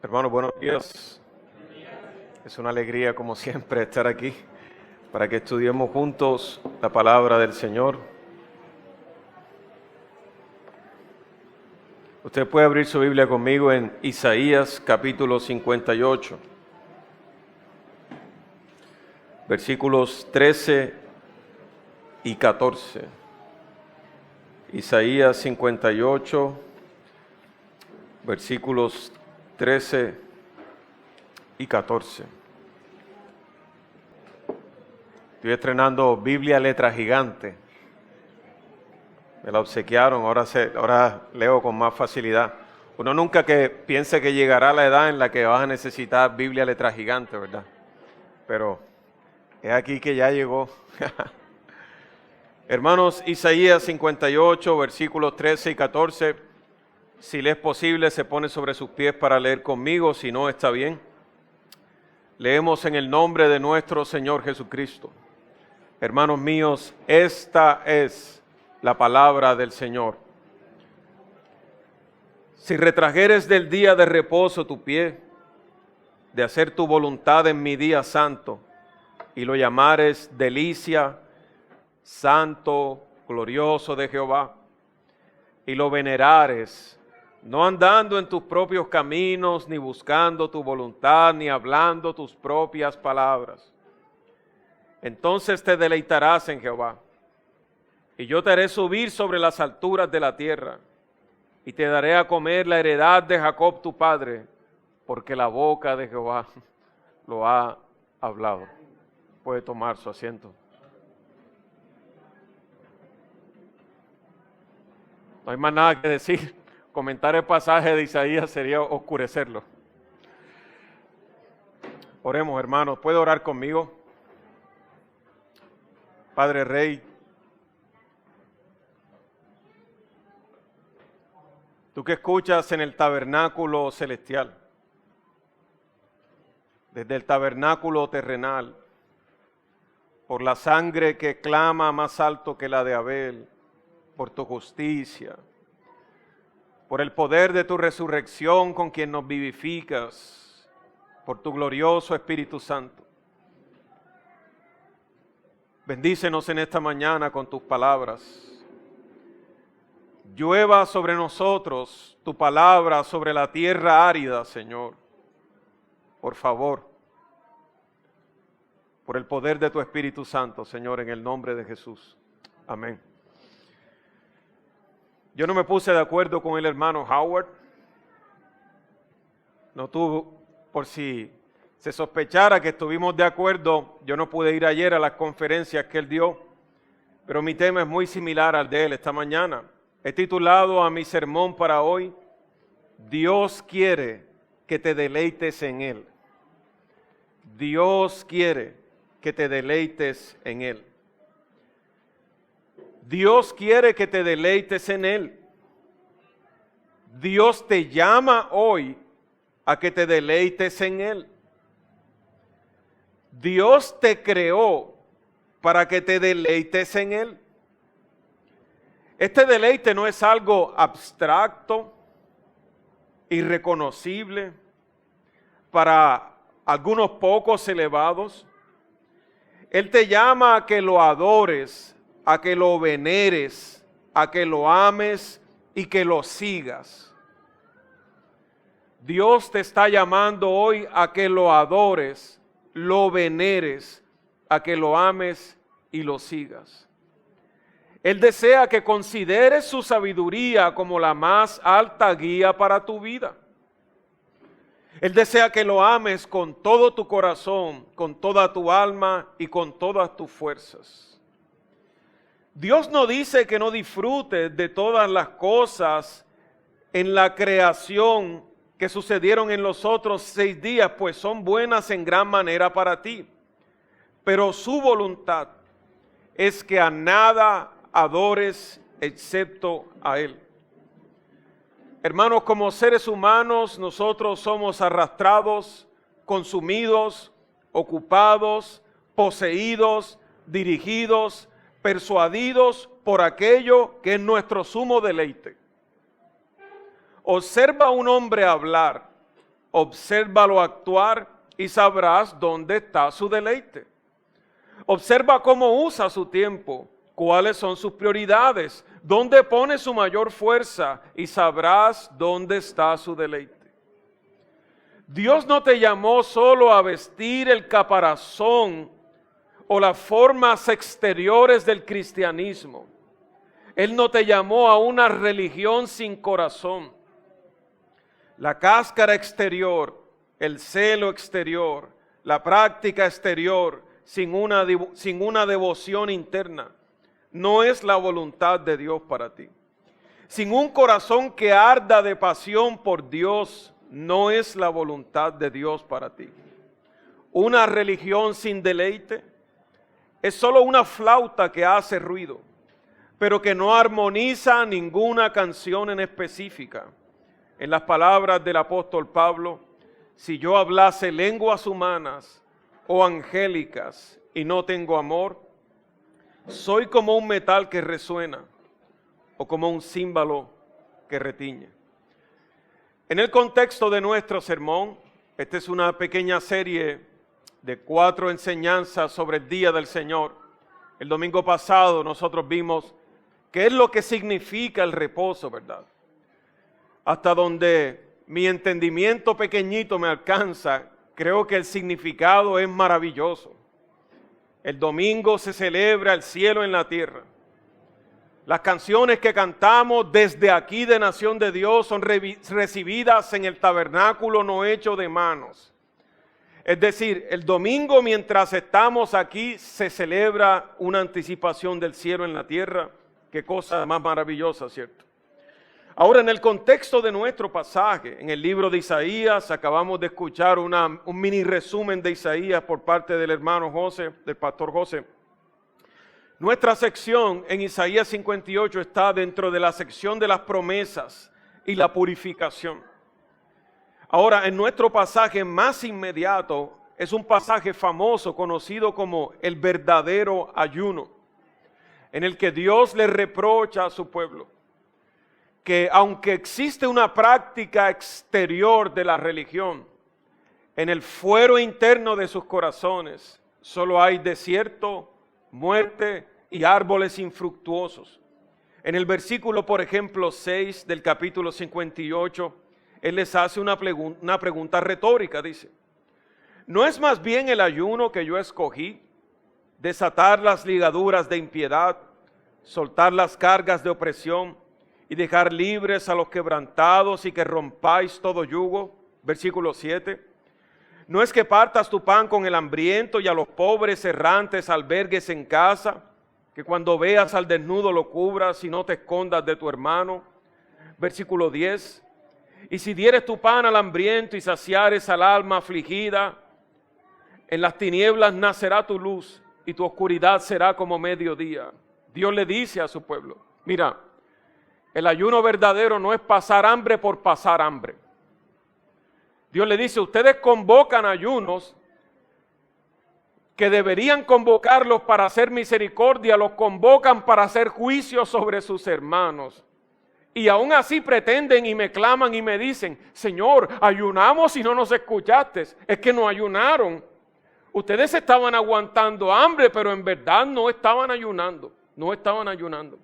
Hermanos, buenos días. Es una alegría, como siempre, estar aquí para que estudiemos juntos la palabra del Señor. Usted puede abrir su Biblia conmigo en Isaías capítulo 58, versículos 13 y 14. Isaías 58, versículos 13 y 14. Estoy estrenando Biblia letra gigante. Me la obsequiaron, ahora leo con más facilidad. Uno nunca que piense que llegará a la edad en la que vas a necesitar Biblia letra gigante, ¿verdad? Pero es aquí que ya llegó. Hermanos, Isaías 58, versículos 13 y 14. Si le es posible, se pone sobre sus pies para leer conmigo, si no, está bien. Leemos en el nombre de nuestro Señor Jesucristo. Hermanos míos, esta es la palabra del Señor. Si retrajeres del día de reposo tu pie, de hacer tu voluntad en mi día santo, y lo llamares delicia, santo, glorioso de Jehová, y lo venerares, no andando en tus propios caminos, ni buscando tu voluntad, ni hablando tus propias palabras. Entonces te deleitarás en Jehová, y yo te haré subir sobre las alturas de la tierra, y te daré a comer la heredad de Jacob tu padre, porque la boca de Jehová lo ha hablado. Puede tomar su asiento. No hay más nada que decir. Comentar el pasaje de Isaías sería oscurecerlo. Oremos, hermanos. ¿Puede orar conmigo? Padre Rey, tú que escuchas en el tabernáculo celestial, desde el tabernáculo terrenal, por la sangre que clama más alto que la de Abel, por tu justicia, por el poder de tu resurrección con quien nos vivificas, por tu glorioso Espíritu Santo. Bendícenos en esta mañana con tus palabras. Llueva sobre nosotros tu palabra sobre la tierra árida, Señor. Por favor, por el poder de tu Espíritu Santo, Señor, en el nombre de Jesús. Amén. Yo no me puse de acuerdo con el hermano Howard. No tuvo, por si se sospechara que estuvimos de acuerdo, yo no pude ir ayer a las conferencias que él dio, pero mi tema es muy similar al de él esta mañana. He titulado a mi sermón para hoy, Dios quiere que te deleites en Él. Dios quiere que te deleites en Él. Dios quiere que te deleites en Él. Dios te llama hoy a que te deleites en Él. Dios te creó para que te deleites en Él. Este deleite no es algo abstracto, irreconocible, para algunos pocos elevados. Él te llama a que lo adores, a que lo veneres, a que lo ames y que lo sigas. Dios te está llamando hoy a que lo adores, lo veneres, a que lo ames y lo sigas. Él desea que consideres su sabiduría como la más alta guía para tu vida. Él desea que lo ames con todo tu corazón, con toda tu alma y con todas tus fuerzas. Dios no dice que no disfrutes de todas las cosas en la creación que sucedieron en los otros 6 días, pues son buenas en gran manera para ti. Pero su voluntad es que a nada adores excepto a Él. Hermanos, como seres humanos, nosotros somos arrastrados, consumidos, ocupados, poseídos, dirigidos, persuadidos por aquello que es nuestro sumo deleite. Observa a un hombre hablar obsérvalo actuar y sabrás dónde está su deleite. Observa cómo usa su tiempo, cuáles son sus prioridades, dónde pone su mayor fuerza y sabrás dónde está su deleite. Dios no te llamó solo a vestir el caparazón o las formas exteriores del cristianismo. Él no te llamó a una religión sin corazón. La cáscara exterior, el celo exterior, la práctica exterior, sin una devoción interna, no es la voluntad de Dios para ti. Sin un corazón que arda de pasión por Dios, no es la voluntad de Dios para ti. Una religión sin deleite es solo una flauta que hace ruido, pero que no armoniza ninguna canción en específica. En las palabras del apóstol Pablo, si yo hablase lenguas humanas o angélicas y no tengo amor, soy como un metal que resuena o como un címbalo que retiñe. En el contexto de nuestro sermón, esta es una pequeña serie de 4 enseñanzas sobre el día del Señor. El domingo pasado nosotros vimos qué es lo que significa el reposo, ¿verdad? Hasta donde mi entendimiento pequeñito me alcanza, creo que el significado es maravilloso. El domingo se celebra el cielo en la tierra. Las canciones que cantamos desde aquí de Nación de Dios son recibidas en el tabernáculo no hecho de manos. Es decir, el domingo mientras estamos aquí se celebra una anticipación del cielo en la tierra. Qué cosa más maravillosa, ¿cierto? Ahora, en el contexto de nuestro pasaje, en el libro de Isaías, acabamos de escuchar un mini resumen de Isaías por parte del hermano José, del pastor José. Nuestra sección en Isaías 58 está dentro de la sección de las promesas y la purificación. Ahora, en nuestro pasaje más inmediato, es un pasaje famoso conocido como el verdadero ayuno, en el que Dios le reprocha a su pueblo que aunque existe una práctica exterior de la religión, en el fuero interno de sus corazones solo hay desierto, muerte y árboles infructuosos. En el versículo, por ejemplo, 6 del capítulo 58, Él les hace una pregunta retórica, dice: ¿no es más bien el ayuno que yo escogí, desatar las ligaduras de impiedad, soltar las cargas de opresión y dejar libres a los quebrantados y que rompáis todo yugo? Versículo 7. ¿No es que partas tu pan con el hambriento y a los pobres errantes albergues en casa? Que cuando veas al desnudo lo cubras y no te escondas de tu hermano. Versículo 10. Y si dieres tu pan al hambriento y saciares al alma afligida, en las tinieblas nacerá tu luz y tu oscuridad será como mediodía. Dios le dice a su pueblo: mira, el ayuno verdadero no es pasar hambre por pasar hambre. Dios le dice: ustedes convocan ayunos que deberían convocarlos para hacer misericordia, los convocan para hacer juicio sobre sus hermanos. Y aún así pretenden y me claman y me dicen: Señor, ayunamos y no nos escuchaste. Es que no ayunaron. Ustedes estaban aguantando hambre, pero en verdad no estaban ayunando. No estaban ayunando.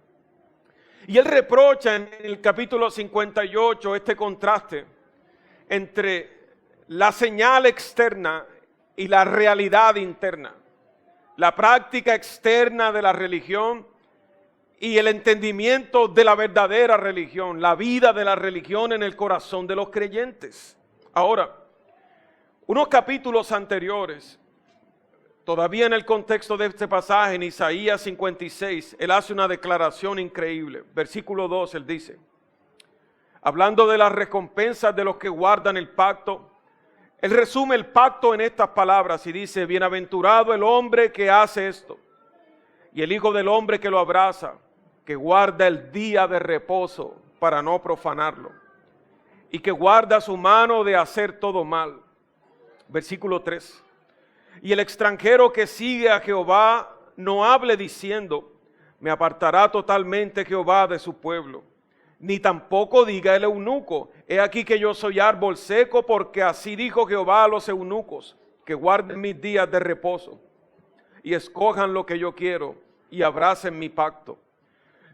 Y Él reprocha en el capítulo 58 este contraste entre la señal externa y la realidad interna, la práctica externa de la religión y el entendimiento de la verdadera religión, la vida de la religión en el corazón de los creyentes. Ahora, unos capítulos anteriores, todavía en el contexto de este pasaje, en Isaías 56, Él hace una declaración increíble. Versículo 2, Él dice, hablando de las recompensas de los que guardan el pacto, Él resume el pacto en estas palabras y dice: bienaventurado el hombre que hace esto, y el hijo del hombre que lo abraza, que guarda el día de reposo para no profanarlo, y que guarda su mano de hacer todo mal. Versículo 3. Y el extranjero que sigue a Jehová no hable diciendo: me apartará totalmente Jehová de su pueblo. Ni tampoco diga el eunuco, he aquí que yo soy árbol seco, porque así dijo Jehová a los eunucos, que guarden mis días de reposo y escojan lo que yo quiero y abracen mi pacto.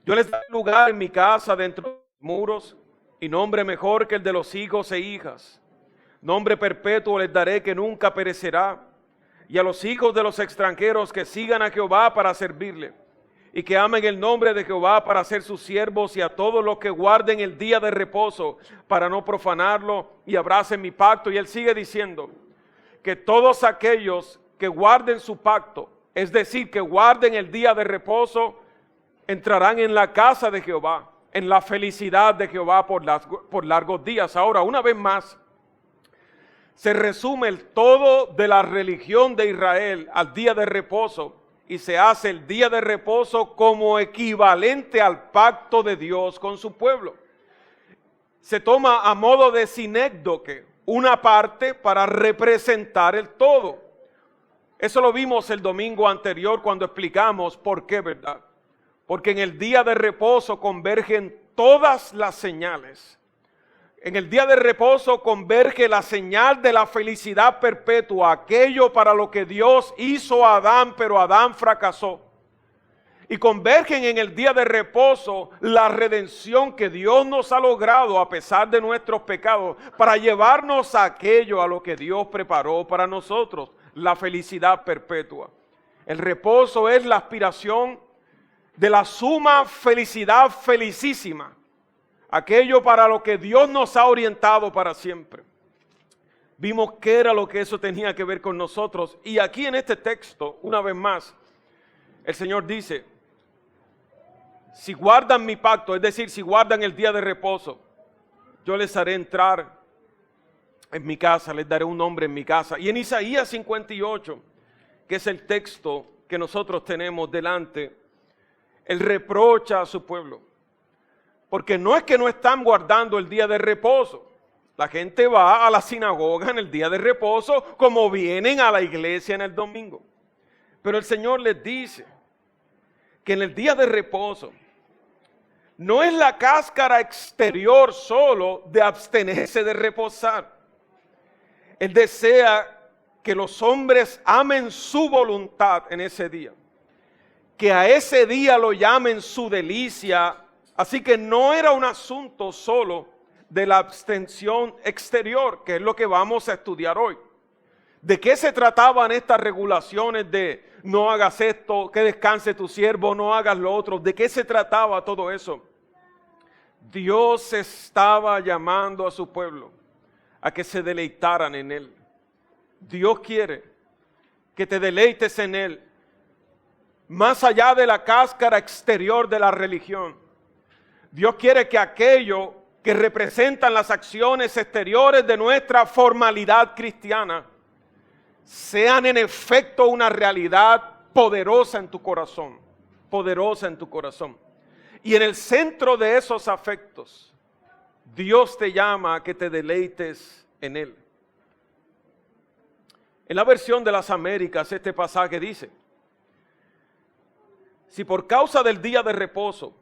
Yo les daré lugar en mi casa dentro de los muros, y nombre mejor que el de los hijos e hijas. Nombre perpetuo les daré que nunca perecerá. Y a los hijos de los extranjeros que sigan a Jehová para servirle, y que amen el nombre de Jehová para ser sus siervos, y a todos los que guarden el día de reposo para no profanarlo y abracen mi pacto. Y él sigue diciendo que todos aquellos que guarden su pacto, es decir, que guarden el día de reposo, entrarán en la casa de Jehová, en la felicidad de Jehová por largos días. Ahora, una vez más, se resume el todo de la religión de Israel al día de reposo, y se hace el día de reposo como equivalente al pacto de Dios con su pueblo. Se toma a modo de sinécdoque, una parte para representar el todo. Eso lo vimos el domingo anterior cuando explicamos por qué, ¿verdad? Porque en el día de reposo convergen todas las señales. En el día de reposo converge la señal de la felicidad perpetua, aquello para lo que Dios hizo a Adán, pero Adán fracasó. Y convergen en el día de reposo la redención que Dios nos ha logrado a pesar de nuestros pecados, para llevarnos a aquello a lo que Dios preparó para nosotros, la felicidad perpetua. El reposo es la aspiración de la suma felicidad felicísima, aquello para lo que Dios nos ha orientado para siempre. Vimos qué era lo que eso tenía que ver con nosotros, y aquí en este texto, una vez más, el Señor dice: si guardan mi pacto, es decir, si guardan el día de reposo, yo les haré entrar en mi casa, les daré un nombre en mi casa. Y en Isaías 58, que es el texto que nosotros tenemos delante, Él reprocha a su pueblo, porque no es que no están guardando el día de reposo. La gente va a la sinagoga en el día de reposo como vienen a la iglesia en el domingo. Pero el Señor les dice que en el día de reposo no es la cáscara exterior solo de abstenerse de reposar. Él desea que los hombres amen su voluntad en ese día, que a ese día lo llamen su delicia. Así que no era un asunto solo de la abstención exterior, que es lo que vamos a estudiar hoy. ¿De qué se trataban estas regulaciones de no hagas esto, que descanse tu siervo, no hagas lo otro? ¿De qué se trataba todo eso? Dios estaba llamando a su pueblo a que se deleitaran en Él. Dios quiere que te deleites en Él, más allá de la cáscara exterior de la religión. Dios quiere que aquello que representan las acciones exteriores de nuestra formalidad cristiana sean en efecto una realidad poderosa en tu corazón, poderosa en tu corazón. Y en el centro de esos afectos, Dios te llama a que te deleites en Él. En la versión de las Américas, este pasaje dice: si por causa del día de reposo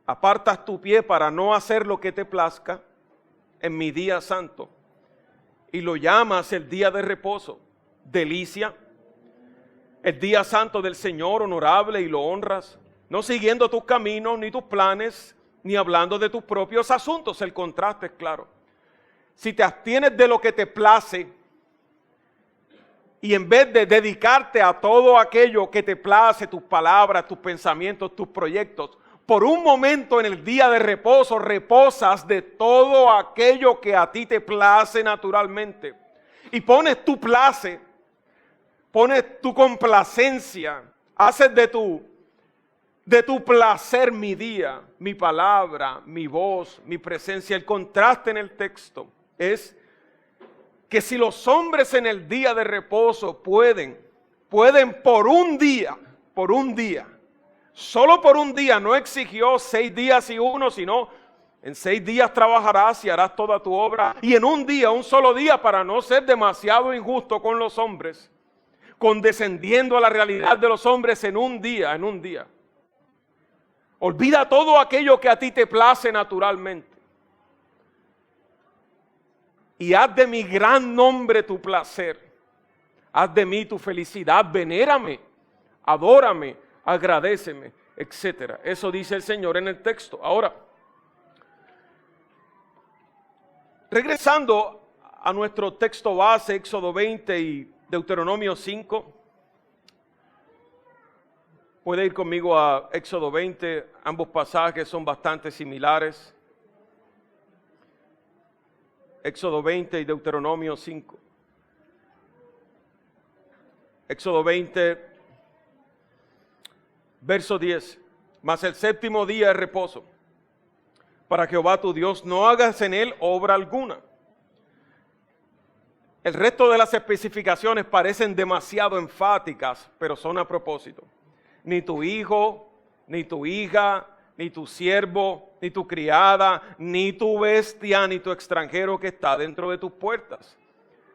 apartas tu pie para no hacer lo que te plazca en mi día santo, y lo llamas el día de reposo, delicia, el día santo del Señor honorable, y lo honras, no siguiendo tus caminos ni tus planes, ni hablando de tus propios asuntos. El contraste es claro. Si te abstienes de lo que te place, y en vez de dedicarte a todo aquello que te place, tus palabras, tus pensamientos, tus proyectos, por un momento en el día de reposo reposas de todo aquello que a ti te place naturalmente, y pones tu place, pones tu complacencia, haces de tu placer mi día, mi palabra, mi voz, mi presencia. El contraste en el texto es que si los hombres en el día de reposo pueden por un día, solo por un día, no exigió 6 días y 1, sino en 6 días trabajarás y harás toda tu obra, y en un día, un solo día, para no ser demasiado injusto con los hombres, condescendiendo a la realidad de los hombres en un día. Olvida todo aquello que a ti te place naturalmente. Y haz de mi gran nombre tu placer. Haz de mí tu felicidad. Venérame, adórame, agradéceme, etc. Eso dice el Señor en el texto. Ahora, regresando a nuestro texto base, Éxodo 20 y Deuteronomio 5. Puede ir conmigo a Éxodo 20, ambos pasajes son bastante similares. Éxodo 20 y Deuteronomio 5. Éxodo 20, verso 10. Mas el séptimo día es reposo para Jehová tu Dios, no hagas en él obra alguna. El resto de las especificaciones parecen demasiado enfáticas, pero son a propósito. Ni tu hijo, ni tu hija, ni tu siervo, ni tu criada, ni tu bestia, ni tu extranjero que está dentro de tus puertas.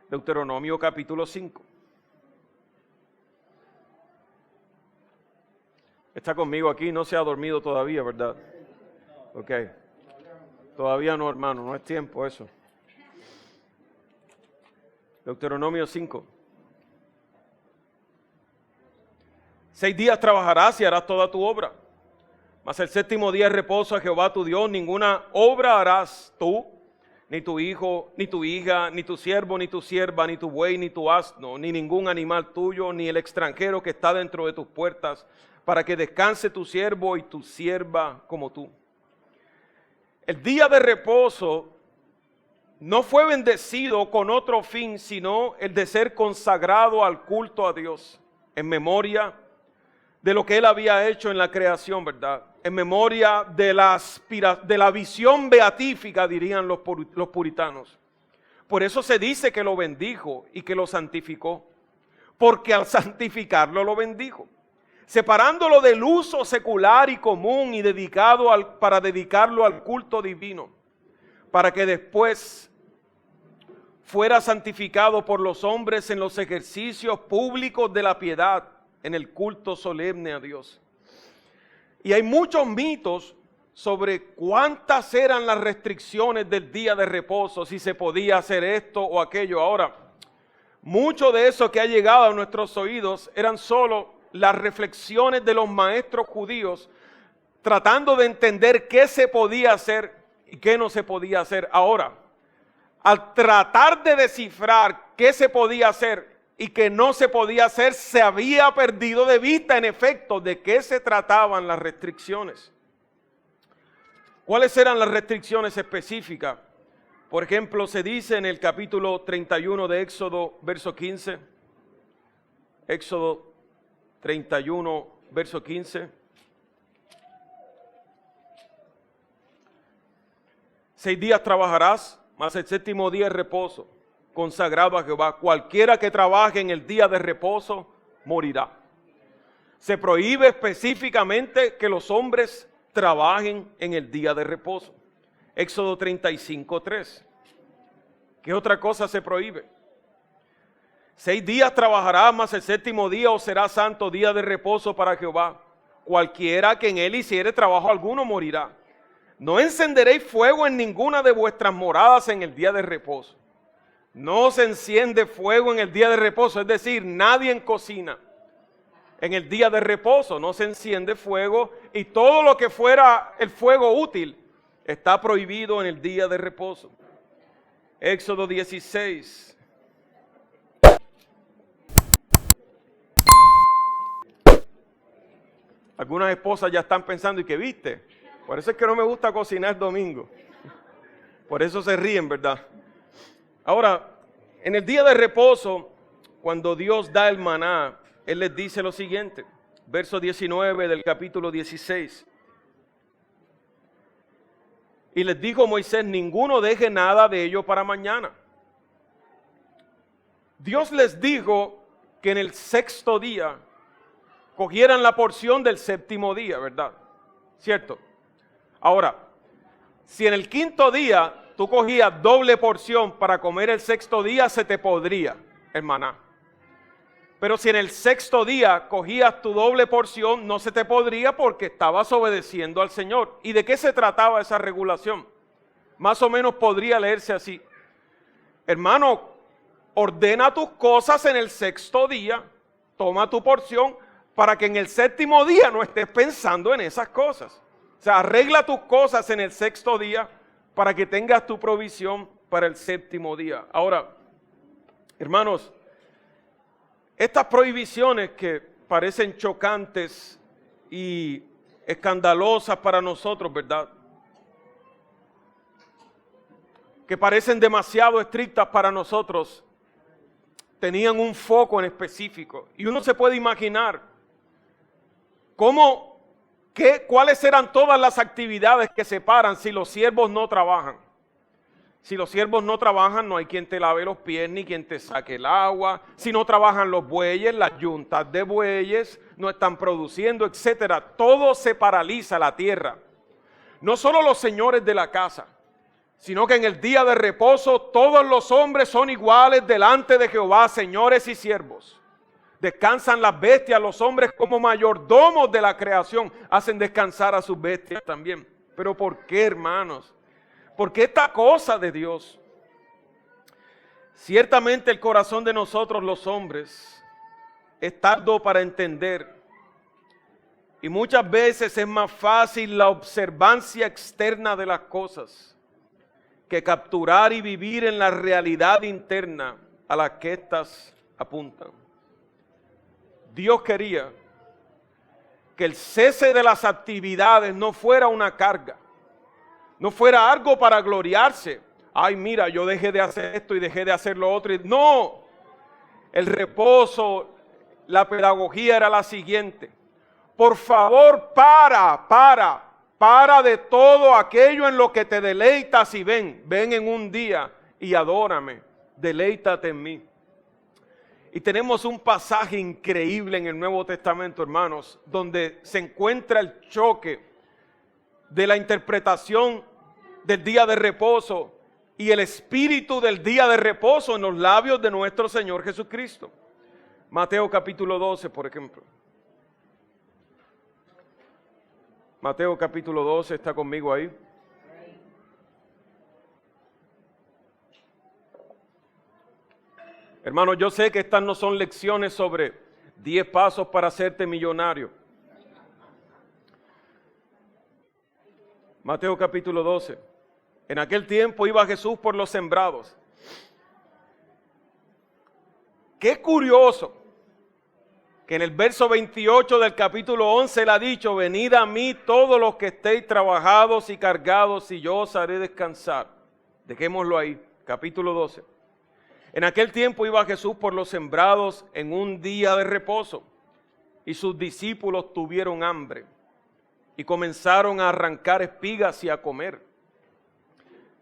Deuteronomio capítulo 5. Está conmigo aquí, no se ha dormido todavía, ¿verdad? Ok. Todavía no, hermano, no es tiempo eso. Deuteronomio 5. 6 días trabajarás y harás toda tu obra. Mas el séptimo día es reposo a Jehová tu Dios. Ninguna obra harás tú, ni tu hijo, ni tu hija, ni tu siervo, ni tu sierva, ni tu buey, ni tu asno, ni ningún animal tuyo, ni el extranjero que está dentro de tus puertas, para que descanse tu siervo y tu sierva como tú. El día de reposo no fue bendecido con otro fin, sino el de ser consagrado al culto a Dios, en memoria de lo que Él había hecho en la creación, ¿verdad? En memoria de la visión beatífica, dirían los puritanos. Por eso se dice que lo bendijo y que lo santificó, porque al santificarlo lo bendijo, separándolo del uso secular y común y para dedicarlo al culto divino, para que después fuera santificado por los hombres en los ejercicios públicos de la piedad, en el culto solemne a Dios. Y hay muchos mitos sobre cuántas eran las restricciones del día de reposo, si se podía hacer esto o aquello. Ahora, mucho de eso que ha llegado a nuestros oídos eran solo las reflexiones de los maestros judíos tratando de entender qué se podía hacer y qué no se podía hacer. Ahora, al tratar de descifrar qué se podía hacer y que no se podía hacer, se había perdido de vista, en efecto, de qué se trataban las restricciones. ¿Cuáles eran las restricciones específicas? Por ejemplo, se dice en el capítulo 31 de Éxodo, verso 15. Éxodo 31, verso 15. 6 días trabajarás, mas el séptimo día es reposo, consagrado a Jehová. Cualquiera que trabaje en el día de reposo morirá. Se prohíbe específicamente que los hombres trabajen en el día de reposo. Éxodo 35, 3. ¿Qué otra cosa se prohíbe? 6 días trabajarás, mas el séptimo día os será santo, día de reposo para Jehová. Cualquiera que en él hiciere trabajo alguno morirá. No encenderéis fuego en ninguna de vuestras moradas en el día de reposo. No se enciende fuego en el día de reposo, es decir, nadie en cocina. En el día de reposo no se enciende fuego y todo lo que fuera el fuego útil está prohibido en el día de reposo. Éxodo 16. Algunas esposas ya están pensando, ¿y qué viste? Por eso es que no me gusta cocinar domingo. Por eso se ríen, ¿verdad? Ahora, en el día de reposo, cuando Dios da el maná, Él les dice lo siguiente, verso 19 del capítulo 16. Y les dijo Moisés, ninguno deje nada de ello para mañana. Dios les dijo que en el sexto día cogieran la porción del séptimo día, ¿verdad? ¿Cierto? Ahora, si en el quinto día tú cogías doble porción para comer el sexto día, se te podría el maná. Pero si en el sexto día cogías tu doble porción, no se te podría porque estabas obedeciendo al Señor. ¿Y de qué se trataba esa regulación? Más o menos podría leerse así. Hermano, ordena tus cosas en el sexto día, toma tu porción para que en el séptimo día no estés pensando en esas cosas. O sea, arregla tus cosas en el sexto día para que tengas tu provisión para el séptimo día. Ahora, hermanos, estas prohibiciones que parecen chocantes y escandalosas para nosotros, ¿verdad? Que parecen demasiado estrictas para nosotros, tenían un foco en específico. Y uno se puede imaginar cuáles eran todas las actividades que se paran si los siervos no trabajan. Si los siervos no trabajan, no hay quien te lave los pies ni quien te saque el agua. Si no trabajan los bueyes, las yuntas de bueyes no están produciendo, etcétera. Todo se paraliza, la tierra. No solo los señores de la casa, sino que en el día de reposo todos los hombres son iguales delante de Jehová, señores y siervos. Descansan las bestias, los hombres como mayordomos de la creación hacen descansar a sus bestias también. ¿Pero por qué, hermanos? Porque esta cosa de Dios, ciertamente el corazón de nosotros los hombres es tardo para entender y muchas veces es más fácil la observancia externa de las cosas que capturar y vivir en la realidad interna a la que éstas apuntan. Dios quería que el cese de las actividades no fuera una carga, no fuera algo para gloriarse. Ay, mira, yo dejé de hacer esto y dejé de hacer lo otro. No, el reposo, la pedagogía era la siguiente. Por favor, para de todo aquello en lo que te deleitas y ven en un día y adórame, deleítate en mí. Y tenemos un pasaje increíble en el Nuevo Testamento, hermanos, donde se encuentra el choque de la interpretación del día de reposo y el espíritu del día de reposo en los labios de nuestro Señor Jesucristo. Mateo capítulo 12, por ejemplo. Mateo capítulo 12, ¿está conmigo ahí? Hermanos, yo sé que estas no son lecciones sobre 10 pasos para hacerte millonario. Mateo capítulo 12. En aquel tiempo iba Jesús por los sembrados. Qué curioso que en el verso 28 del capítulo 11 él ha dicho: venid a mí todos los que estéis trabajados y cargados y yo os haré descansar. Dejémoslo ahí, capítulo 12. En aquel tiempo iba Jesús por los sembrados en un día de reposo y sus discípulos tuvieron hambre y comenzaron a arrancar espigas y a comer.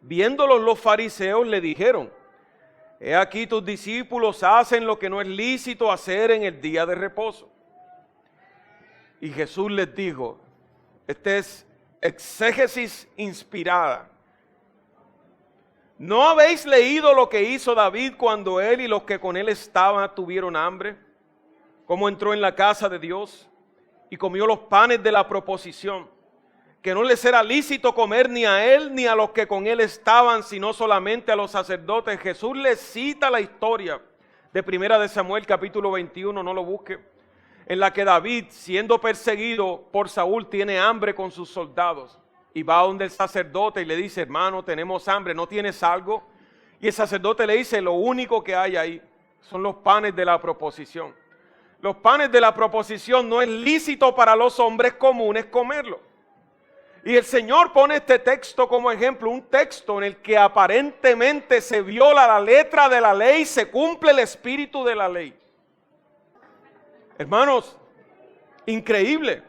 Viéndolos los fariseos le dijeron: he aquí tus discípulos hacen lo que no es lícito hacer en el día de reposo. Y Jesús les dijo, esta es exégesis inspirada: ¿no habéis leído lo que hizo David cuando él y los que con él estaban tuvieron hambre? ¿Cómo entró en la casa de Dios y comió los panes de la proposición, que no les era lícito comer ni a él ni a los que con él estaban, sino solamente a los sacerdotes? Jesús les cita la historia de Primera de Samuel capítulo 21, no lo busque, en la que David, siendo perseguido por Saúl, tiene hambre con sus soldados y va a donde el sacerdote y le dice: hermano, tenemos hambre, ¿no tienes algo? Y el sacerdote le dice: lo único que hay ahí son los panes de la proposición. Los panes de la proposición no es lícito para los hombres comunes comerlo. Y el Señor pone este texto como ejemplo, un texto en el que aparentemente se viola la letra de la ley, se cumple el espíritu de la ley. Hermanos, increíble.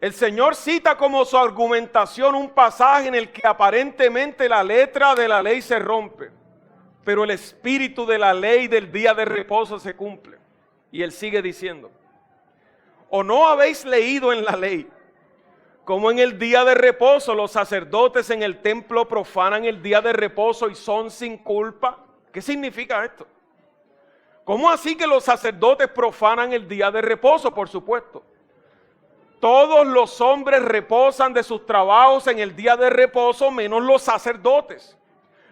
El Señor cita como su argumentación un pasaje en el que aparentemente la letra de la ley se rompe, pero el espíritu de la ley del día de reposo se cumple. Y Él sigue diciendo: ¿o no habéis leído en la ley como en el día de reposo los sacerdotes en el templo profanan el día de reposo y son sin culpa? ¿Qué significa esto? ¿Cómo así que los sacerdotes profanan el día de reposo? Por supuesto. Todos los hombres reposan de sus trabajos en el día de reposo, menos los sacerdotes.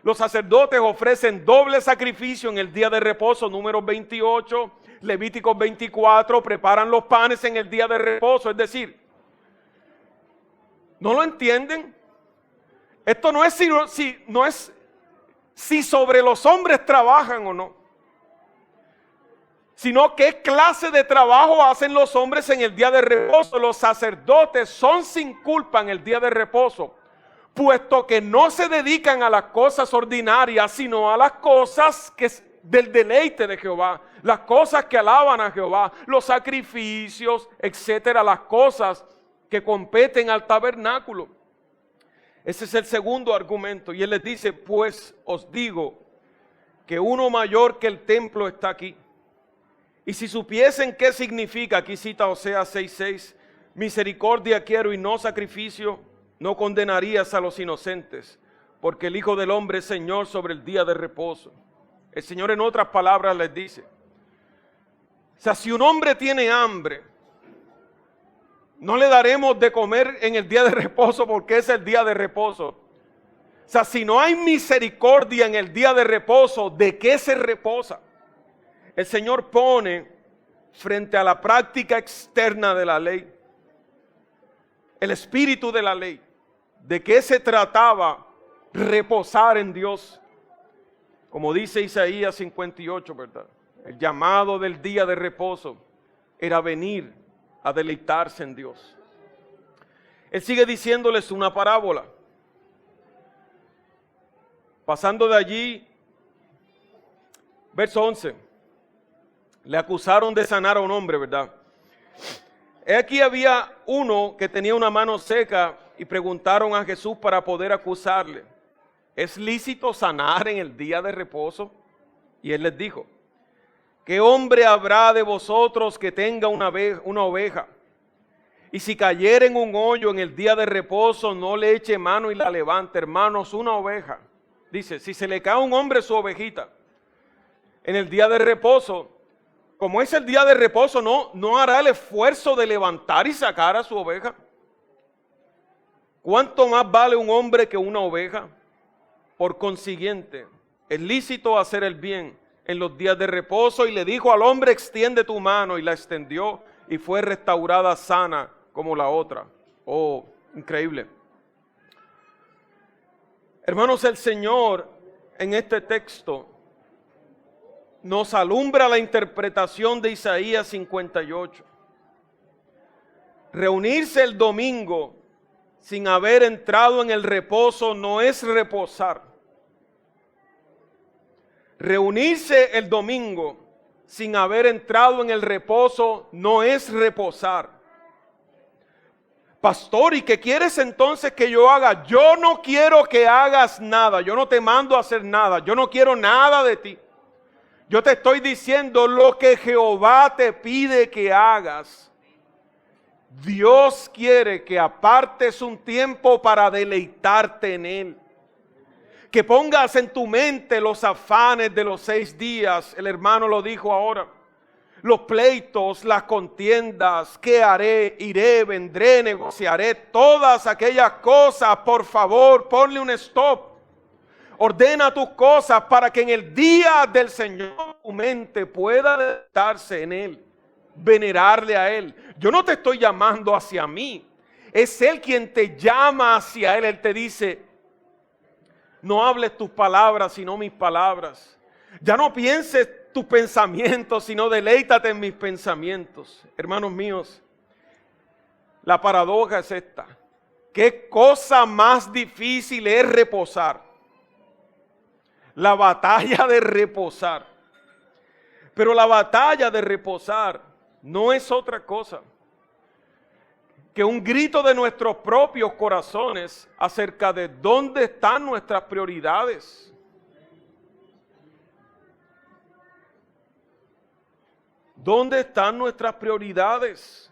Los sacerdotes ofrecen doble sacrificio en el día de reposo, Números 28, Levíticos 24, preparan los panes en el día de reposo. Es decir, ¿no lo entienden? Esto no es si sobre los hombres trabajan o no, sino qué clase de trabajo hacen los hombres en el día de reposo. Los sacerdotes son sin culpa en el día de reposo, puesto que no se dedican a las cosas ordinarias, sino a las cosas del deleite de Jehová, las cosas que alaban a Jehová, los sacrificios, etcétera, las cosas que competen al tabernáculo. Ese es el segundo argumento. Y él les dice, pues os digo que uno mayor que el templo está aquí. Y si supiesen qué significa, aquí cita Oseas 6:6, misericordia quiero y no sacrificio, no condenarías a los inocentes, porque el Hijo del Hombre es Señor sobre el día de reposo. El Señor en otras palabras les dice, o sea, si un hombre tiene hambre, no le daremos de comer en el día de reposo porque es el día de reposo. O sea, si no hay misericordia en el día de reposo, ¿de qué se reposa? El Señor pone frente a la práctica externa de la ley, el espíritu de la ley, ¿de qué se trataba reposar en Dios? Como dice Isaías 58, ¿verdad? El llamado del día de reposo era venir a deleitarse en Dios. Él sigue diciéndoles una parábola. Pasando de allí, verso 11. Le acusaron de sanar a un hombre, ¿verdad? Aquí había uno que tenía una mano seca y preguntaron a Jesús para poder acusarle, ¿es lícito sanar en el día de reposo? Y él les dijo, ¿qué hombre habrá de vosotros que tenga una oveja? Y si cayere en un hoyo en el día de reposo, no le eche mano y la levante. Hermanos, una oveja. Dice, si se le cae a un hombre su ovejita en el día de reposo, como es el día de reposo, no hará el esfuerzo de levantar y sacar a su oveja. ¿Cuánto más vale un hombre que una oveja? Por consiguiente, es lícito hacer el bien en los días de reposo. Y le dijo al hombre, extiende tu mano, y la extendió y fue restaurada sana como la otra. Oh, increíble. Hermanos, el Señor en este texto nos alumbra la interpretación de Isaías 58. Reunirse el domingo sin haber entrado en el reposo no es reposar. Reunirse el domingo sin haber entrado en el reposo no es reposar. Pastor, ¿y qué quieres entonces que yo haga? Yo no quiero que hagas nada, yo no te mando a hacer nada, yo no quiero nada de ti. Yo te estoy diciendo lo que Jehová te pide que hagas. Dios quiere que apartes un tiempo para deleitarte en Él. Que pongas en tu mente los afanes de los 6 días. El hermano lo dijo ahora. Los pleitos, las contiendas, ¿qué haré? Iré, vendré, negociaré. Todas aquellas cosas, por favor, ponle un stop. Ordena tus cosas para que en el día del Señor tu mente pueda deleitarse en Él, venerarle a Él. Yo no te estoy llamando hacia mí, es Él quien te llama hacia Él. Él te dice, no hables tus palabras sino mis palabras. Ya no pienses tus pensamientos sino deleítate en mis pensamientos. Hermanos míos, la paradoja es esta. ¿Qué cosa más difícil es reposar? La batalla de reposar. Pero la batalla de reposar no es otra cosa que un grito de nuestros propios corazones acerca de dónde están nuestras prioridades. ¿Dónde están nuestras prioridades?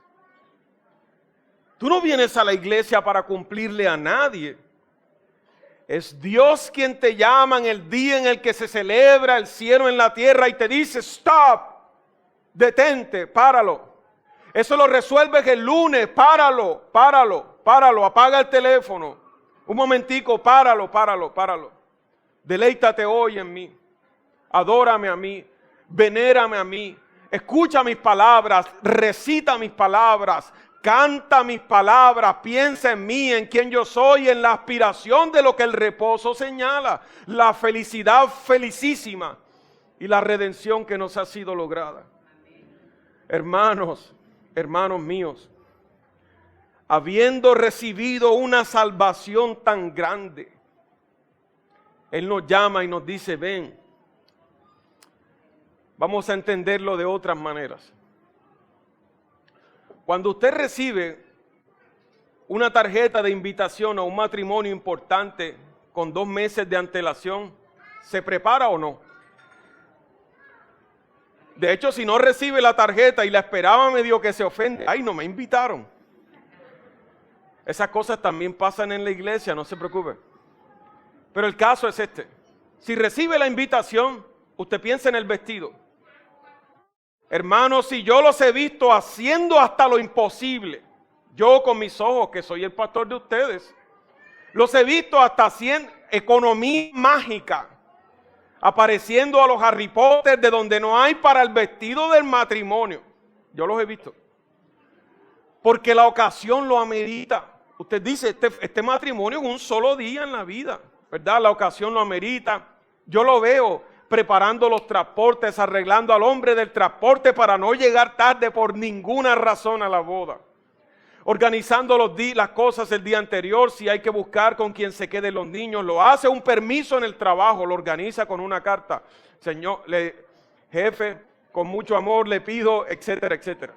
Tú no vienes a la iglesia para cumplirle a nadie. Es Dios quien te llama en el día en el que se celebra el cielo en la tierra y te dice, stop, detente, páralo. Eso lo resuelves el lunes, páralo, apaga el teléfono. Un momentico, páralo. Deleítate hoy en mí, adórame a mí, venérame a mí, escucha mis palabras, recita mis palabras, canta mis palabras, piensa en mí, en quién yo soy, en la aspiración de lo que el reposo señala, la felicidad felicísima y la redención que nos ha sido lograda. Hermanos míos, habiendo recibido una salvación tan grande, Él nos llama y nos dice, ven, vamos a entenderlo de otras maneras. Cuando usted recibe una tarjeta de invitación a un matrimonio importante con 2 meses de antelación, ¿se prepara o no? De hecho, si no recibe la tarjeta y la esperaba, medio que se ofende. Ay, no me invitaron. Esas cosas también pasan en la iglesia, no se preocupe. Pero el caso es este. Si recibe la invitación, usted piensa en el vestido. Hermanos, si yo los he visto haciendo hasta lo imposible, yo con mis ojos, que soy el pastor de ustedes, los he visto hasta haciendo economía mágica, apareciendo a los Harry Potter de donde no hay para el vestido del matrimonio. Yo los he visto. Porque la ocasión lo amerita. Usted dice, este matrimonio es un solo día en la vida, ¿verdad? La ocasión lo amerita. Yo lo veo preparando los transportes, arreglando al hombre del transporte para no llegar tarde por ninguna razón a la boda. Organizando las cosas el día anterior, si hay que buscar con quien se queden los niños, lo hace. Un permiso en el trabajo, lo organiza con una carta. Señor, jefe, con mucho amor le pido, etcétera, etcétera.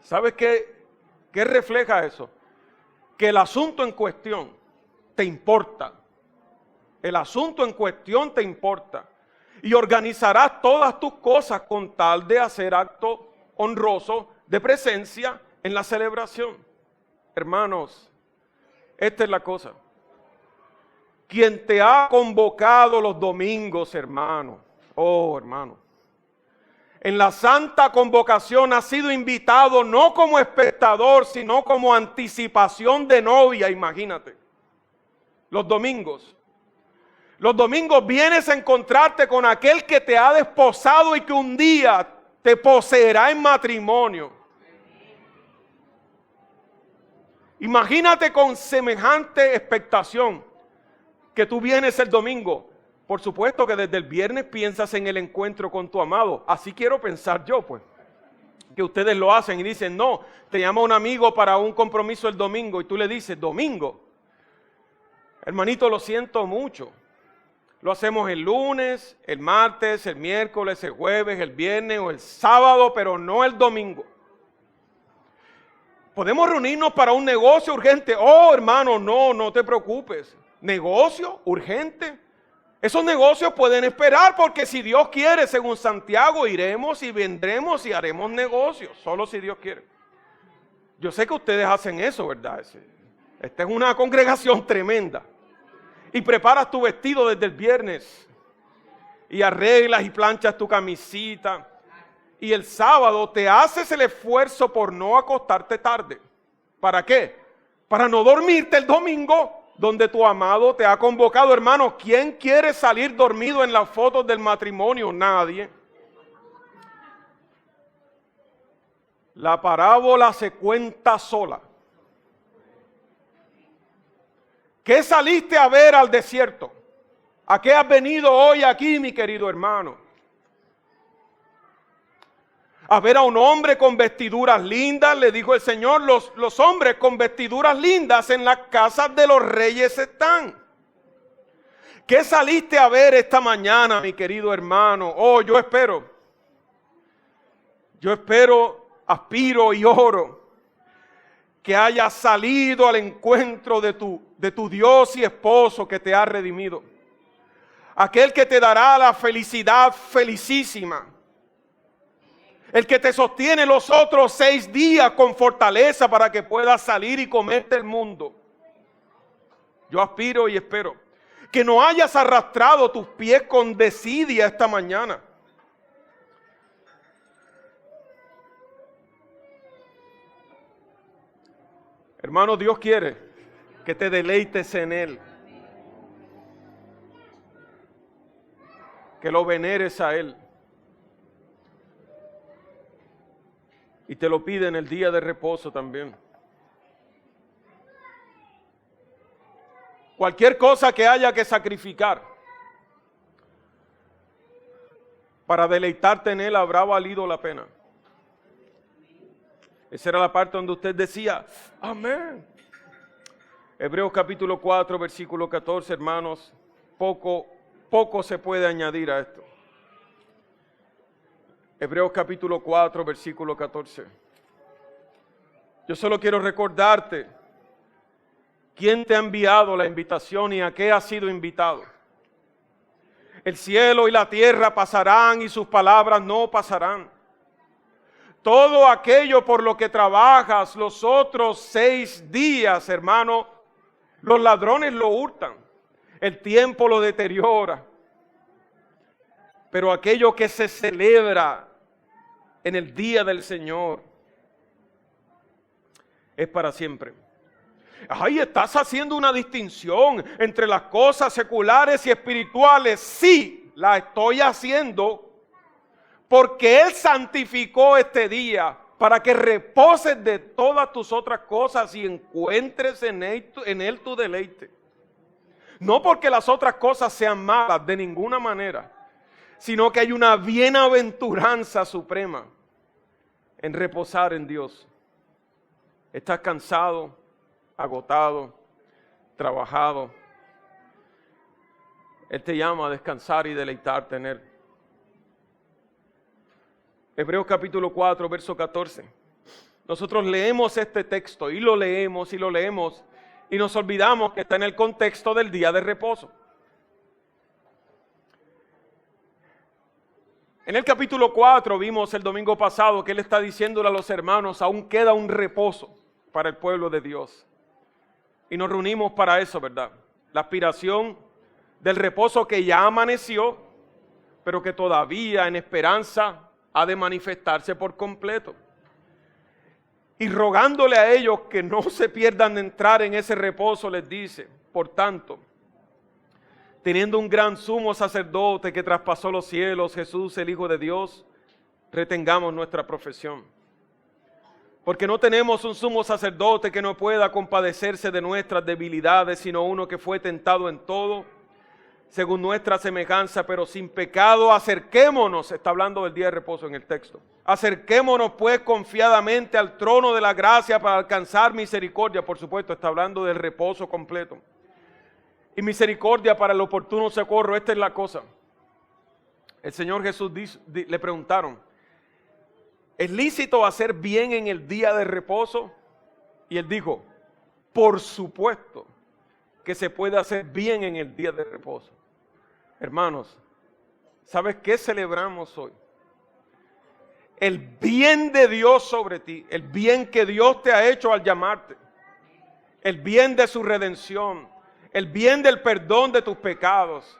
¿Sabes qué refleja eso? Que el asunto en cuestión te importa. El asunto en cuestión te importa. Y organizarás todas tus cosas con tal de hacer acto honroso de presencia en la celebración. Hermanos, esta es la cosa. Quien te ha convocado los domingos, hermano, hermano, en la santa convocación has sido invitado no como espectador, sino como anticipación de novia, imagínate. Los domingos vienes a encontrarte con aquel que te ha desposado y que un día te poseerá en matrimonio. Imagínate con semejante expectación que tú vienes el domingo. Por supuesto que desde el viernes piensas en el encuentro con tu amado. Así quiero pensar yo, pues. Que ustedes lo hacen y dicen, no, te llama un amigo para un compromiso el domingo y tú le dices, domingo. Hermanito, lo siento mucho. Lo hacemos el lunes, el martes, el miércoles, el jueves, el viernes o el sábado, pero no el domingo. Podemos reunirnos para un negocio urgente. Oh, hermano, no te preocupes. ¿Negocio urgente? Esos negocios pueden esperar porque si Dios quiere, según Santiago, iremos y vendremos y haremos negocios. Solo si Dios quiere. Yo sé que ustedes hacen eso, ¿verdad? Esta es una congregación tremenda. Y preparas tu vestido desde el viernes. Y arreglas y planchas tu camisita. Y el sábado te haces el esfuerzo por no acostarte tarde. ¿Para qué? Para no dormirte el domingo donde tu amado te ha convocado. Hermano, ¿quién quiere salir dormido en las fotos del matrimonio? Nadie. La parábola se cuenta sola. ¿Qué saliste a ver al desierto? ¿A qué has venido hoy aquí, mi querido hermano? A ver a un hombre con vestiduras lindas, le dijo el Señor, los hombres con vestiduras lindas en las casas de los reyes están. ¿Qué saliste a ver esta mañana, mi querido hermano? Oh, yo espero, aspiro y oro que hayas salido al encuentro de tu Dios y esposo que te ha redimido. Aquel que te dará la felicidad felicísima. El que te sostiene los otros 6 días con fortaleza para que puedas salir y comerte el mundo. Yo aspiro y espero. Que no hayas arrastrado tus pies con desidia esta mañana. Hermano, Dios quiere que te deleites en Él. Que lo veneres a Él. Y te lo pide en el día de reposo también. Cualquier cosa que haya que sacrificar para deleitarte en Él habrá valido la pena. Esa era la parte donde usted decía, amén. Hebreos capítulo 4, versículo 14, hermanos, poco se puede añadir a esto. Hebreos capítulo 4, versículo 14. Yo solo quiero recordarte quién te ha enviado la invitación y a qué has sido invitado. El cielo y la tierra pasarán y sus palabras no pasarán. Todo aquello por lo que trabajas los otros 6 días, hermano, los ladrones lo hurtan, el tiempo lo deteriora. Pero aquello que se celebra en el día del Señor es para siempre. Ahí estás haciendo una distinción entre las cosas seculares y espirituales. Sí, la estoy haciendo porque Él santificó este día para que reposes de todas tus otras cosas y encuentres en él tu deleite. No porque las otras cosas sean malas de ninguna manera, sino que hay una bienaventuranza suprema en reposar en Dios. Estás cansado, agotado, trabajado. Él te llama a descansar y deleitarte en Él. Hebreos capítulo 4, verso 14. Nosotros leemos este texto y lo leemos y nos olvidamos que está en el contexto del día de reposo. En el capítulo 4 vimos el domingo pasado que Él está diciéndole a los hermanos, aún queda un reposo para el pueblo de Dios. Y nos reunimos para eso, ¿verdad? La aspiración del reposo que ya amaneció, pero que todavía en esperanza ha de manifestarse por completo. Y rogándole a ellos que no se pierdan de entrar en ese reposo, les dice, por tanto, teniendo un gran sumo sacerdote que traspasó los cielos, Jesús, el Hijo de Dios, retengamos nuestra profesión. Porque no tenemos un sumo sacerdote que no pueda compadecerse de nuestras debilidades, sino uno que fue tentado en todo, según nuestra semejanza, pero sin pecado. Acerquémonos, está hablando del día de reposo en el texto. Acerquémonos pues confiadamente al trono de la gracia para alcanzar misericordia. Por supuesto, está hablando del reposo completo. Y misericordia para el oportuno socorro. Esta es la cosa. El Señor Jesús le preguntaron, ¿es lícito hacer bien en el día de reposo? Y Él dijo, por supuesto que se puede hacer bien en el día de reposo. Hermanos, ¿sabes qué celebramos hoy? El bien de Dios sobre ti, el bien que Dios te ha hecho al llamarte, el bien de su redención, el bien del perdón de tus pecados,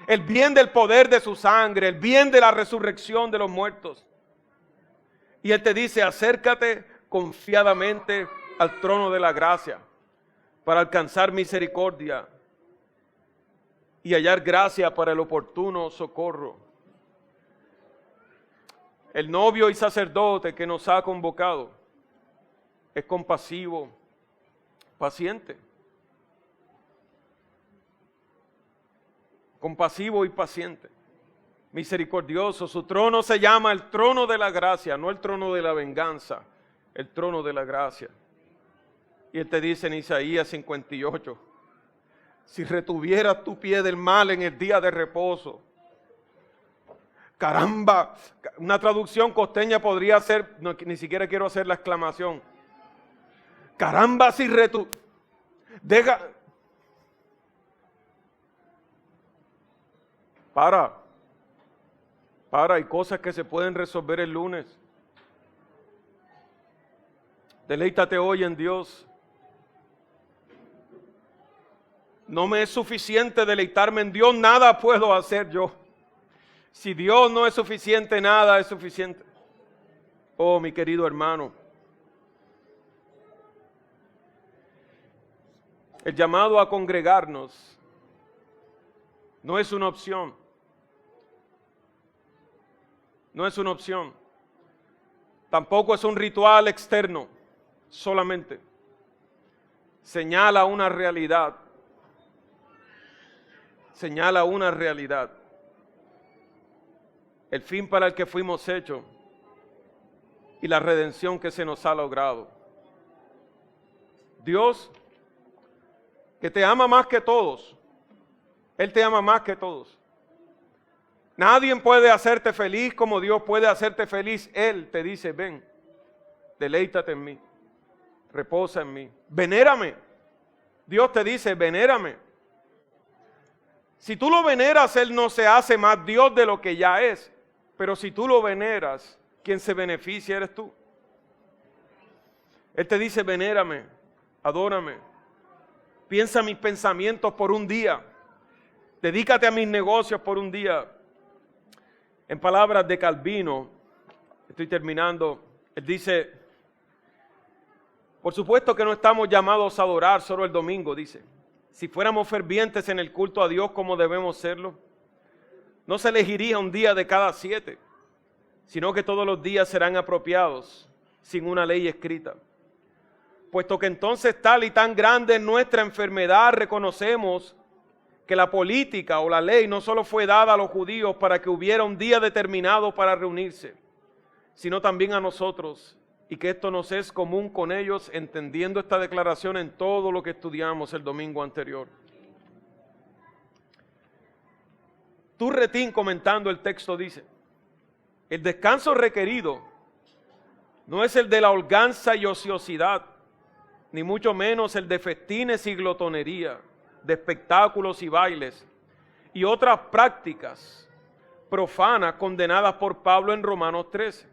el bien del poder de su sangre, el bien de la resurrección de los muertos. Y Él te dice, acércate confiadamente al trono de la gracia para alcanzar misericordia y hallar gracia para el oportuno socorro. El novio y sacerdote que nos ha convocado es compasivo, paciente. Compasivo y paciente. Misericordioso. Su trono se llama el trono de la gracia, no el trono de la venganza, el trono de la gracia. Y Él te dice en Isaías 58, si retuvieras tu pie del mal en el día de reposo. Caramba, una traducción costeña podría ser, no, ni siquiera quiero hacer la exclamación. Caramba, si deja. Hay cosas que se pueden resolver el lunes. Deleítate hoy en Dios. No me es suficiente deleitarme en Dios, nada puedo hacer yo. Si Dios no es suficiente, nada es suficiente. Oh, mi querido hermano, el llamado a congregarnos no es una opción. No es una opción. Tampoco es un ritual externo, solamente. Señala una realidad. Señala una realidad. El fin para el que fuimos hechos y la redención que se nos ha logrado. Dios, que te ama más que todos. Él te ama más que todos. Nadie puede hacerte feliz como Dios puede hacerte feliz. Él te dice, ven, deleítate en mí, reposa en mí, venérame. Dios te dice, venérame. Si tú lo veneras, Él no se hace más Dios de lo que ya es. Pero si tú lo veneras, quien se beneficia eres tú. Él te dice, venérame, adórame, piensa mis pensamientos por un día, dedícate a mis negocios por un día. En palabras de Calvino, estoy terminando, él dice, por supuesto que no estamos llamados a adorar solo el domingo, dice. Si fuéramos fervientes en el culto a Dios como debemos serlo, no se elegiría un día de cada 7, sino que todos los días serán apropiados sin una ley escrita. Puesto que entonces tal y tan grande es nuestra enfermedad, reconocemos que la política o la ley no solo fue dada a los judíos para que hubiera un día determinado para reunirse, sino también a nosotros, y que esto nos es común con ellos, entendiendo esta declaración en todo lo que estudiamos el domingo anterior. Turretín, comentando el texto, dice, el descanso requerido no es el de la holganza y ociosidad, ni mucho menos el de festines y glotonería, de espectáculos y bailes, y otras prácticas profanas condenadas por Pablo en Romanos 13.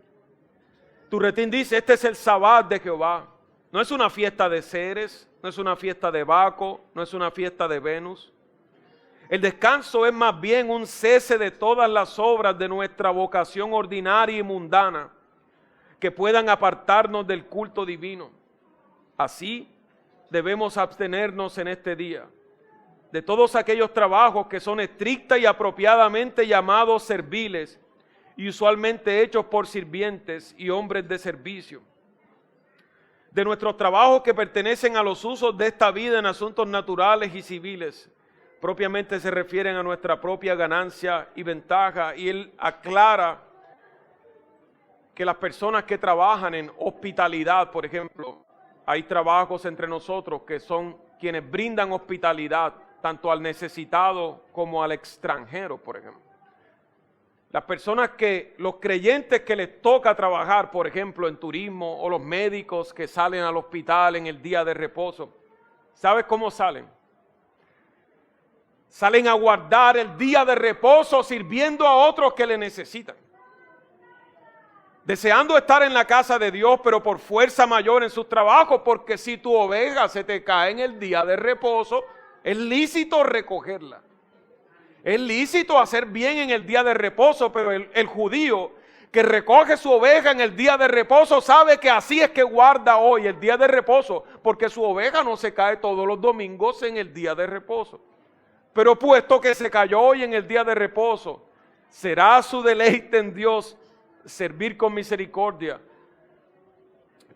Turretín dice, este es el Sabbat de Jehová. No es una fiesta de Ceres, no es una fiesta de Baco, no es una fiesta de Venus. El descanso es más bien un cese de todas las obras de nuestra vocación ordinaria y mundana que puedan apartarnos del culto divino. Así debemos abstenernos en este día de todos aquellos trabajos que son estricta y apropiadamente llamados serviles y usualmente hechos por sirvientes y hombres de servicio. De nuestros trabajos que pertenecen a los usos de esta vida en asuntos naturales y civiles, propiamente se refieren a nuestra propia ganancia y ventaja, y él aclara que las personas que trabajan en hospitalidad, por ejemplo, hay trabajos entre nosotros que son quienes brindan hospitalidad tanto al necesitado como al extranjero, por ejemplo. Las personas los creyentes que les toca trabajar, por ejemplo, en turismo, o los médicos que salen al hospital en el día de reposo, ¿sabes cómo salen? Salen a guardar el día de reposo sirviendo a otros que le necesitan. Deseando estar en la casa de Dios, pero por fuerza mayor en sus trabajos, porque si tu oveja se te cae en el día de reposo, es lícito recogerla. Es lícito hacer bien en el día de reposo, pero el judío que recoge su oveja en el día de reposo sabe que así es que guarda hoy el día de reposo, porque su oveja no se cae todos los domingos en el día de reposo. Pero puesto que se cayó hoy en el día de reposo, será su deleite en Dios servir con misericordia.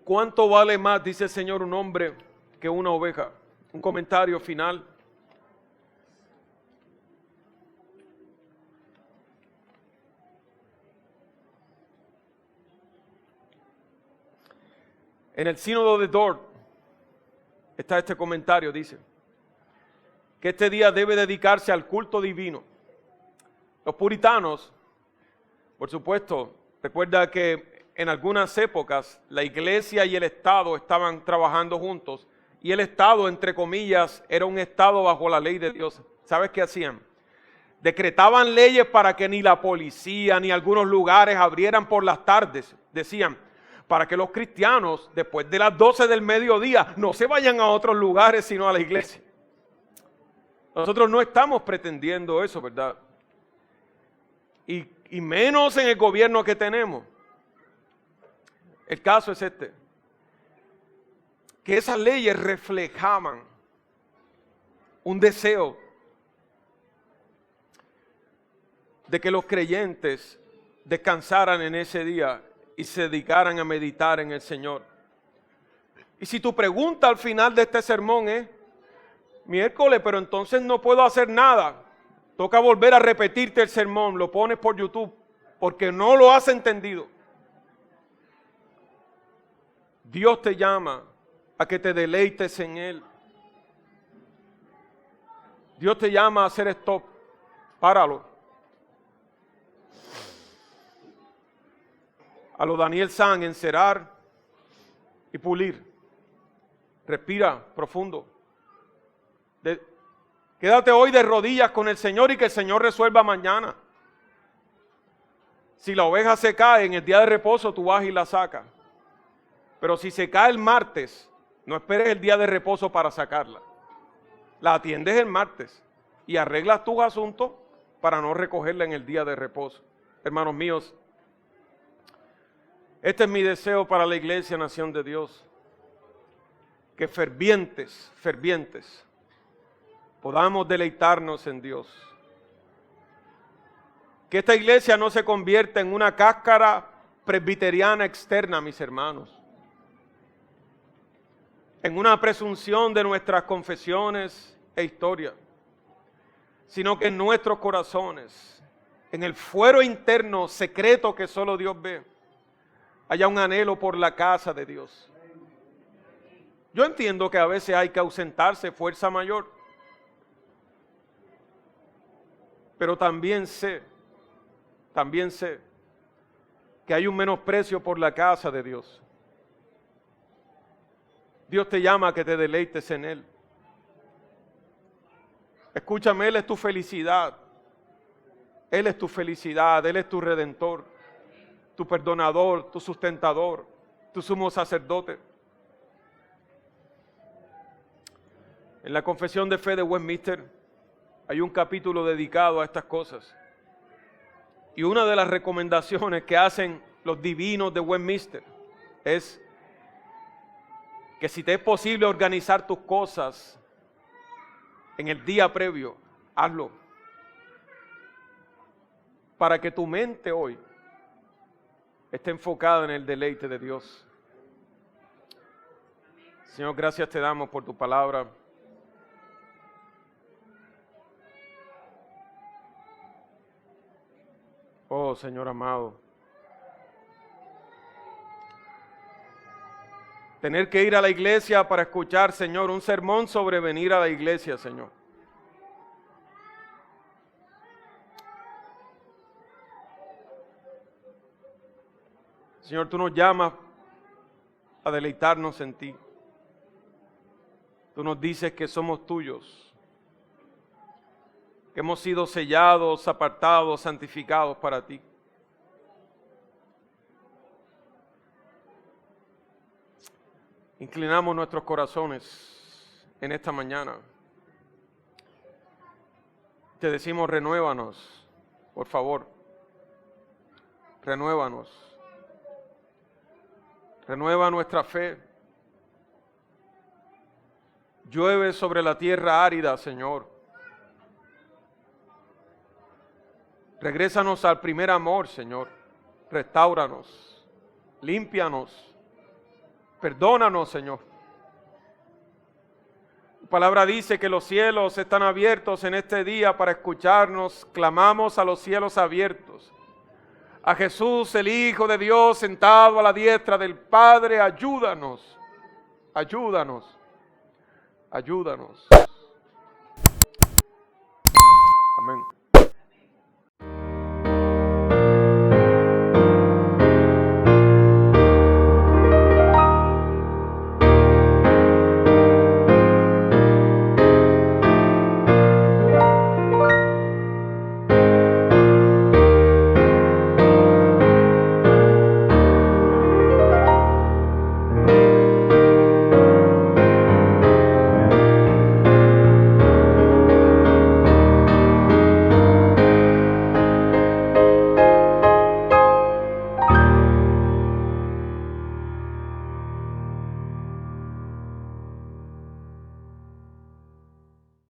¿Cuánto vale más, dice el Señor, un hombre que una oveja? Un comentario final. En el sínodo de Dort está este comentario, dice que este día debe dedicarse al culto divino. Los puritanos, por supuesto, recuerda que en algunas épocas la iglesia y el Estado estaban trabajando juntos, y el Estado, entre comillas, era un Estado bajo la ley de Dios. ¿Sabes qué hacían? Decretaban leyes para que ni la policía ni algunos lugares abrieran por las tardes. Decían, para que los cristianos, después de las 12 del mediodía, no se vayan a otros lugares sino a la iglesia. Nosotros no estamos pretendiendo eso, ¿verdad? Y menos en el gobierno que tenemos. El caso es este, que esas leyes reflejaban un deseo de que los creyentes descansaran en ese día y se dedicaran a meditar en el Señor. Y si tu pregunta al final de este sermón es, miércoles, pero entonces no puedo hacer nada, toca volver a repetirte el sermón, lo pones por YouTube, porque no lo has entendido. Dios te llama a que te deleites en Él. Dios te llama a hacer stop, páralo. A lo Daniel San, encerar y pulir. Respira profundo. Quédate hoy de rodillas con el Señor y que el Señor resuelva mañana. Si la oveja se cae en el día de reposo, tú vas y la sacas. Pero si se cae el martes, no esperes el día de reposo para sacarla. La atiendes el martes y arreglas tus asuntos para no recogerla en el día de reposo. Hermanos míos, este es mi deseo para la Iglesia Nación de Dios. Que fervientes, podamos deleitarnos en Dios. Que esta iglesia no se convierta en una cáscara presbiteriana externa, mis hermanos. En una presunción de nuestras confesiones e historia. Sino que en nuestros corazones, en el fuero interno secreto que solo Dios ve, haya un anhelo por la casa de Dios. Yo entiendo que a veces hay que ausentarse, fuerza mayor. Pero también sé que hay un menosprecio por la casa de Dios. Dios te llama a que te deleites en Él. Escúchame, Él es tu felicidad. Él es tu felicidad, Él es tu redentor, tu perdonador, tu sustentador, tu sumo sacerdote. En la Confesión de Fe de Westminster hay un capítulo dedicado a estas cosas. Y una de las recomendaciones que hacen los divinos de Westminster es que si te es posible organizar tus cosas en el día previo, hazlo. Para que tu mente hoy esté enfocada en el deleite de Dios. Señor, gracias te damos por tu palabra. Oh, Señor amado. Tener que ir a la iglesia para escuchar, Señor, un sermón sobre venir a la iglesia, Señor. Señor, tú nos llamas a deleitarnos en ti. Tú nos dices que somos tuyos, que hemos sido sellados, apartados, santificados para ti. Inclinamos nuestros corazones en esta mañana. Te decimos, renuévanos, por favor. Renuévanos. Renueva nuestra fe. Llueve sobre la tierra árida, Señor. Regrésanos al primer amor, Señor. Restáuranos. Límpianos. Perdónanos, Señor. Tu palabra dice que los cielos están abiertos en este día para escucharnos. Clamamos a los cielos abiertos. A Jesús, el Hijo de Dios, sentado a la diestra del Padre, ayúdanos. Ayúdanos. Ayúdanos. Amén.